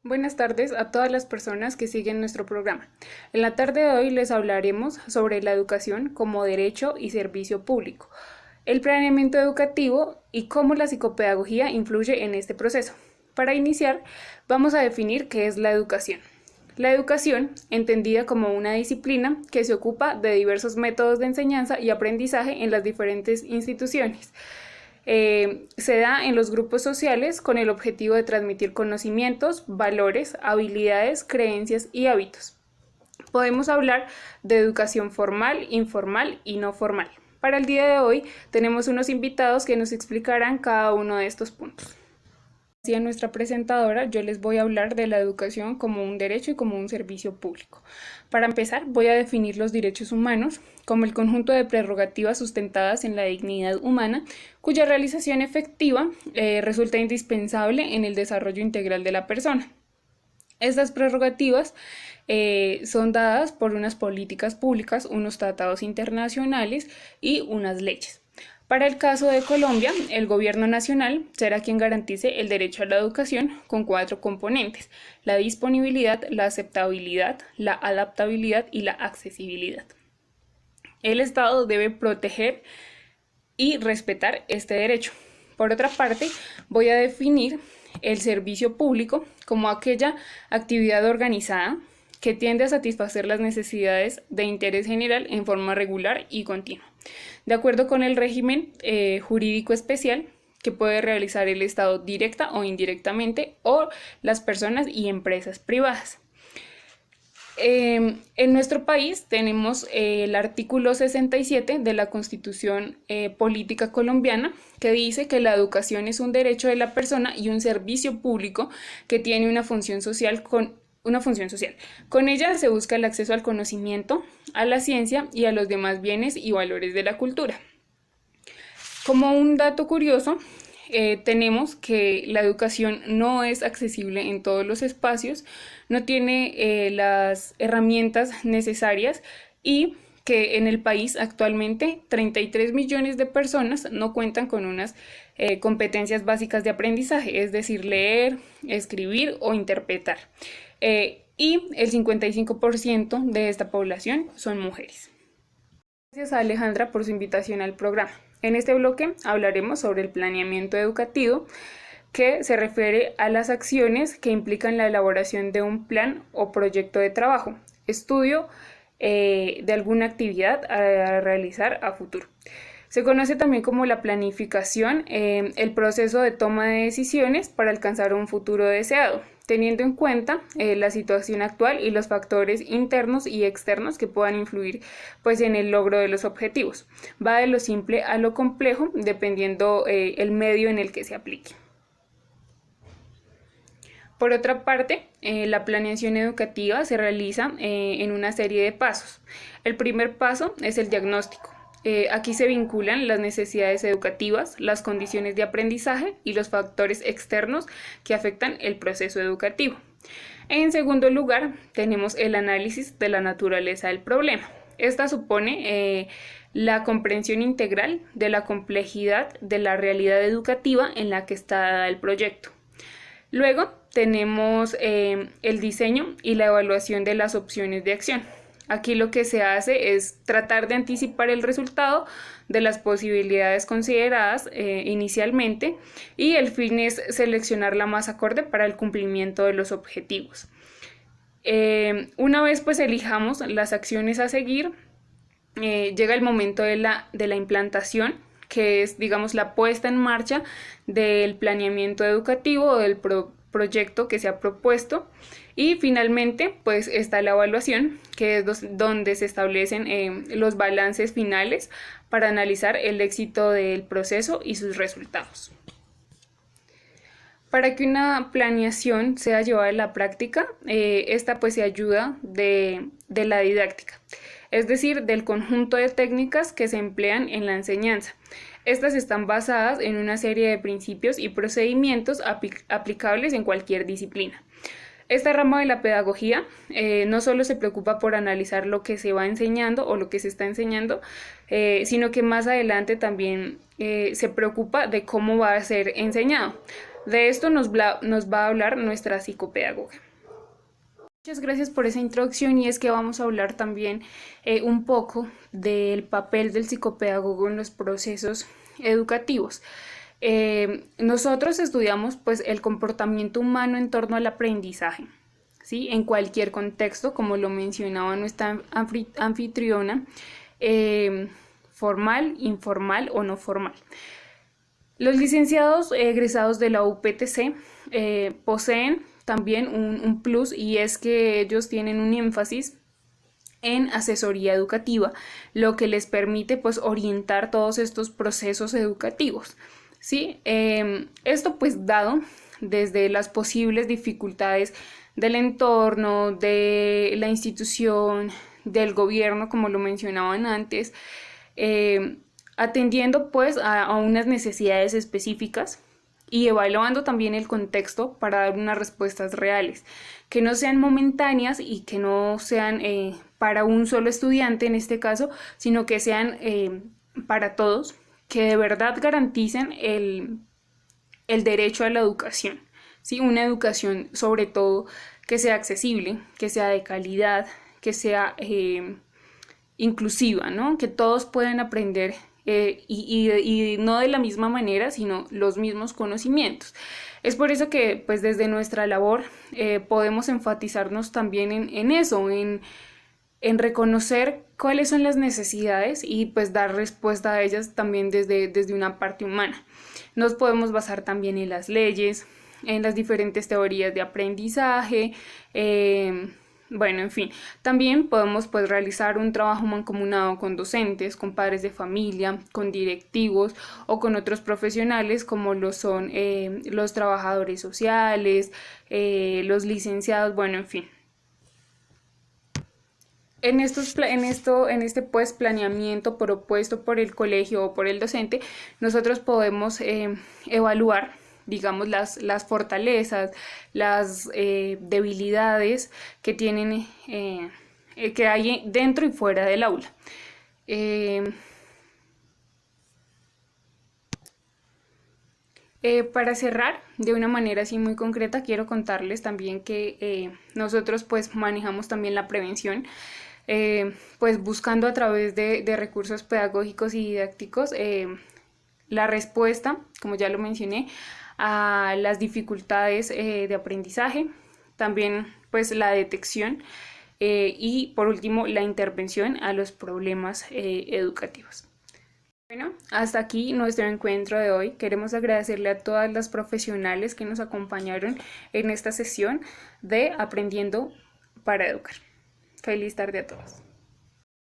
Buenas tardes a todas las personas que siguen nuestro programa. En la tarde de hoy les hablaremos sobre la educación como derecho y servicio público, el planeamiento educativo y cómo la psicopedagogía influye en este proceso. Para iniciar, vamos a definir qué es la educación. La educación, entendida como una disciplina que se ocupa de diversos métodos de enseñanza y aprendizaje en las diferentes instituciones. Se da en los grupos sociales con el objetivo de transmitir conocimientos, valores, habilidades, creencias y hábitos. Podemos hablar de educación formal, informal y no formal. Para el día de hoy tenemos unos invitados que nos explicarán cada uno de estos puntos. A nuestra presentadora, yo les voy a hablar de la educación como un derecho y como un servicio público. Para empezar, voy a definir los derechos humanos como el conjunto de prerrogativas sustentadas en la dignidad humana, cuya realización efectiva resulta indispensable en el desarrollo integral de la persona. Estas prerrogativas son dadas por unas políticas públicas, unos tratados internacionales y unas leyes. Para el caso de Colombia, el gobierno nacional será quien garantice el derecho a la educación con 4 componentes: la disponibilidad, la aceptabilidad, la adaptabilidad y la accesibilidad. El Estado debe proteger y respetar este derecho. Por otra parte, voy a definir el servicio público como aquella actividad organizada que tiende a satisfacer las necesidades de interés general en forma regular y continua, de acuerdo con el régimen jurídico especial que puede realizar el Estado directa o indirectamente o las personas y empresas privadas. En nuestro país tenemos el artículo 67 de la Constitución Política Colombiana, que dice que la educación es un derecho de la persona y un servicio público que tiene una función social. Con ella se busca el acceso al conocimiento, a la ciencia y a los demás bienes y valores de la cultura. Como un dato curioso, tenemos que la educación no es accesible en todos los espacios, no tiene las herramientas necesarias y que en el país actualmente 33 millones de personas no cuentan con unas competencias básicas de aprendizaje, es decir, leer, escribir o interpretar. Y el 55% de esta población son mujeres. Gracias a Alejandra por su invitación al programa. En este bloque hablaremos sobre el planeamiento educativo, que se refiere a las acciones que implican la elaboración de un plan o proyecto de trabajo, estudio de alguna actividad a realizar a futuro. Se conoce también como la planificación, el proceso de toma de decisiones para alcanzar un futuro deseado, teniendo en cuenta la situación actual y los factores internos y externos que puedan influir pues, en el logro de los objetivos. Va de lo simple a lo complejo, dependiendo el medio en el que se aplique. Por otra parte, la planeación educativa se realiza en una serie de pasos. El primer paso es el diagnóstico. Aquí se vinculan las necesidades educativas, las condiciones de aprendizaje y los factores externos que afectan el proceso educativo. En segundo lugar, tenemos el análisis de la naturaleza del problema. Esta supone la comprensión integral de la complejidad de la realidad educativa en la que está dada el proyecto. Luego tenemos el diseño y la evaluación de las opciones de acción. Aquí lo que se hace es tratar de anticipar el resultado de las posibilidades consideradas inicialmente, y el fin es seleccionar la más acorde para el cumplimiento de los objetivos. Una vez pues elijamos las acciones a seguir, llega el momento de la implantación, que es, digamos, la puesta en marcha del planeamiento educativo o del proyecto que se ha propuesto. Y finalmente, pues está la evaluación, que es donde se establecen los balances finales para analizar el éxito del proceso y sus resultados. Para que una planeación sea llevada a la práctica, esta pues se ayuda de la didáctica, es decir, del conjunto de técnicas que se emplean en la enseñanza. Estas están basadas en una serie de principios y procedimientos aplicables en cualquier disciplina. Esta rama de la pedagogía no solo se preocupa por analizar lo que se va enseñando o lo que se está enseñando, sino que más adelante también se preocupa de cómo va a ser enseñado. De esto nos va a hablar nuestra psicopedagoga. Muchas gracias por esa introducción, y es que vamos a hablar también un poco del papel del psicopedagogo en los procesos educativos. Nosotros estudiamos pues el comportamiento humano en torno al aprendizaje, ¿sí? En cualquier contexto, como lo mencionaba nuestra anfitriona, formal, informal o no formal. Los licenciados egresados de la UPTC poseen también un plus, y es que ellos tienen un énfasis en asesoría educativa, lo que les permite pues orientar todos estos procesos educativos, ¿sí? Esto pues dado desde las posibles dificultades del entorno, de la institución, del gobierno, como lo mencionaban antes, atendiendo pues a unas necesidades específicas y evaluando también el contexto para dar unas respuestas reales, que no sean momentáneas y que no sean para un solo estudiante en este caso, sino que sean para todos, que de verdad garanticen el derecho a la educación, ¿sí? Una educación sobre todo que sea accesible, que sea de calidad, que sea inclusiva, ¿no? Que todos puedan aprender y no de la misma manera, sino los mismos conocimientos. Es por eso que pues desde nuestra labor podemos enfatizarnos también en eso, en reconocer cuáles son las necesidades y pues dar respuesta a ellas también desde una parte humana. Nos podemos basar también en las leyes, en las diferentes teorías de aprendizaje, bueno, en fin, también podemos pues realizar un trabajo mancomunado con docentes, con padres de familia, con directivos o con otros profesionales como lo son los trabajadores sociales, los licenciados, bueno, en fin. En este pues planeamiento propuesto por el colegio o por el docente, nosotros podemos evaluar, digamos, las fortalezas, las debilidades que tienen, que hay dentro y fuera del aula. Para cerrar, de una manera así muy concreta, quiero contarles también que nosotros pues manejamos también la prevención, pues buscando a través de recursos pedagógicos y didácticos la respuesta, como ya lo mencioné, a las dificultades de aprendizaje, también pues la detección y por último la intervención a los problemas educativos. Bueno, hasta aquí nuestro encuentro de hoy. Queremos agradecerle a todas las profesionales que nos acompañaron en esta sesión de Aprendiendo para Educar. Feliz tarde a todos.